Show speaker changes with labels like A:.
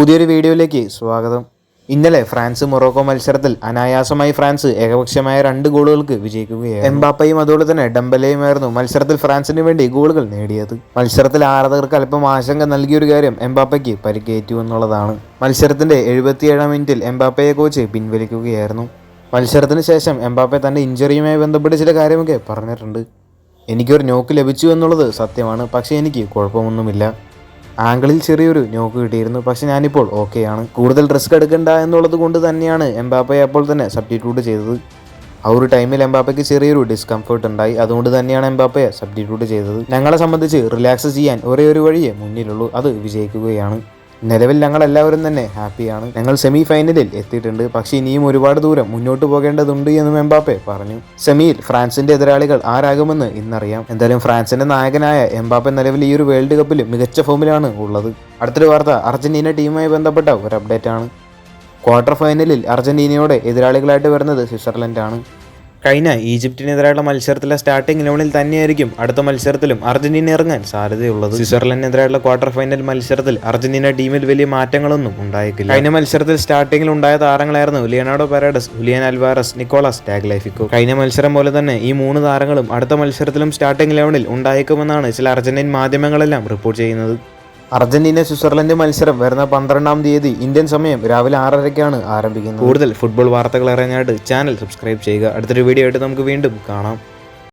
A: പുതിയൊരു വീഡിയോയിലേക്ക് സ്വാഗതം. ഇന്നലെ ഫ്രാൻസ് മൊറോക്കോ മത്സരത്തിൽ അനായാസമായി ഫ്രാൻസ് ഏകപക്ഷീയമായ 2 ഗോളുകൾക്ക് വിജയിക്കുകയായിരുന്നു. എംബാപ്പയും അതുപോലെ തന്നെ ഡെംബലയുമായിരുന്നു മത്സരത്തിൽ ഫ്രാൻസിന് വേണ്ടി ഗോളുകൾ നേടിയത്. മത്സരത്തിൽ ആരാധകർക്ക് അല്പം ആശങ്ക നൽകിയൊരു കാര്യം എംബാപ്പയ്ക്ക് പരിക്കേറ്റു എന്നുള്ളതാണ്. മത്സരത്തിന്റെ 77-ാം മിനിറ്റിൽ എംബാപ്പയെ കോച്ച് പിൻവലിക്കുകയായിരുന്നു. മത്സരത്തിന് ശേഷം എംബാപ്പെ തന്റെ ഇഞ്ചറിയുമായി ബന്ധപ്പെട്ട് ചില കാര്യമൊക്കെ പറഞ്ഞിട്ടുണ്ട്. എനിക്കൊരു നോക്ക് ലഭിച്ചു എന്നുള്ളത് സത്യമാണ്, പക്ഷേ എനിക്ക് കുഴപ്പമൊന്നുമില്ല. ആംഗിളിൽ ചെറിയൊരു നോക്ക് കിട്ടിയിരുന്നു, പക്ഷെ ഞാനിപ്പോൾ ഓക്കെയാണ്. കൂടുതൽ റിസ്ക് എടുക്കണ്ട എന്നുള്ളത് കൊണ്ട് തന്നെയാണ് എംബാപ്പയെ അപ്പോൾ തന്നെ സബ്സ്റ്റിറ്റ്യൂട്ട് ചെയ്തത്. ആ ഒരു ടൈമിൽ എംബാപ്പയ്ക്ക് ചെറിയൊരു ഡിസ്കംഫർട്ട് ഉണ്ടായി, അതുകൊണ്ട് തന്നെയാണ് എംബാപ്പയെ സബ്സ്റ്റിറ്റ്യൂട്ട് ചെയ്തത്. ഞങ്ങളെ സംബന്ധിച്ച് റിലാക്സ് ചെയ്യാൻ ഒരേ ഒരു വഴിയേ മുന്നിലുള്ളൂ, അത് വിജയിക്കുകയാണ്. നിലവിൽ ഞങ്ങളെല്ലാവരും തന്നെ ഹാപ്പിയാണ്. ഞങ്ങൾ സെമി ഫൈനലിൽ എത്തിയിട്ടുണ്ട്, പക്ഷേ ഇനിയും ഒരുപാട് ദൂരം മുന്നോട്ട് പോകേണ്ടതുണ്ട് എന്നും എംബാപ്പെ പറഞ്ഞു. സെമിയിൽ ഫ്രാൻസിന്റെ എതിരാളികൾ ആരാകുമെന്ന് ഇന്നറിയാം. എന്തായാലും ഫ്രാൻസിന്റെ നായകനായ എംബാപ്പെ നിലവിൽ ഈ ഒരു വേൾഡ് കപ്പിൽ മികച്ച ഫോമിലാണ് ഉള്ളത്. അടുത്തൊരു വാർത്ത അർജന്റീന ടീമുമായി ബന്ധപ്പെട്ട ഒരു അപ്ഡേറ്റ് ആണ്. ക്വാർട്ടർ ഫൈനലിൽ അർജന്റീനയോടെ എതിരാളികളായിട്ട് വരുന്നത് സ്വിറ്റ്സർലൻഡാണ്. കഴിഞ്ഞ ഈജിപ്തിനെതിരായുള്ള മത്സരത്തിലെ സ്റ്റാർട്ടിംഗ് 11 തന്നെയായിരിക്കും അടുത്ത മത്സരത്തിലും അർജന്റീന ഇറങ്ങാൻ സാധ്യതയുള്ളത്. സ്വിറ്റ്സർലൻഡിനെതിരായുള്ള ക്വാർട്ടർ ഫൈനൽ മത്സരത്തിൽ അർജന്റീന ടീമിൽ വലിയ മാറ്റങ്ങളൊന്നും ഉണ്ടായിട്ടില്ല. കഴിഞ്ഞ മത്സരത്തിൽ സ്റ്റാർട്ടിംഗിൽ ഉണ്ടായ താരങ്ങളായിരുന്നു ലിയനാർഡോ പരാഡസ്, ഹുലിയൻ അൽവാരസ്, നിക്കോളാസ് ടാഗ്ലൈഫിക്കോ. കഴിഞ്ഞ മത്സരം പോലെ തന്നെ ഈ 3 താരങ്ങളും അടുത്ത മത്സരത്തിലും സ്റ്റാർട്ടിംഗ് 11-ൽ ഉണ്ടായേക്കുമെന്നാണ് ചില അർജന്റീൻ മാധ്യമങ്ങളെല്ലാം റിപ്പോർട്ട് ചെയ്യുന്നത്. അർജന്റീന സ്വിറ്റ്സർലൻഡ് മത്സരം വരുന്ന 12-ാം തീയതി ഇന്ത്യൻ സമയം രാവിലെ 6:30-ക്കാണ് ആരംഭിക്കുന്നത്. കൂടുതൽ ഫുട്ബോൾ വാർത്തകൾ അറിയാനായിട്ട് ചാനൽ സബ്സ്ക്രൈബ് ചെയ്യുക. അടുത്തൊരു വീഡിയോ ആയിട്ട് നമുക്ക് വീണ്ടും കാണാം.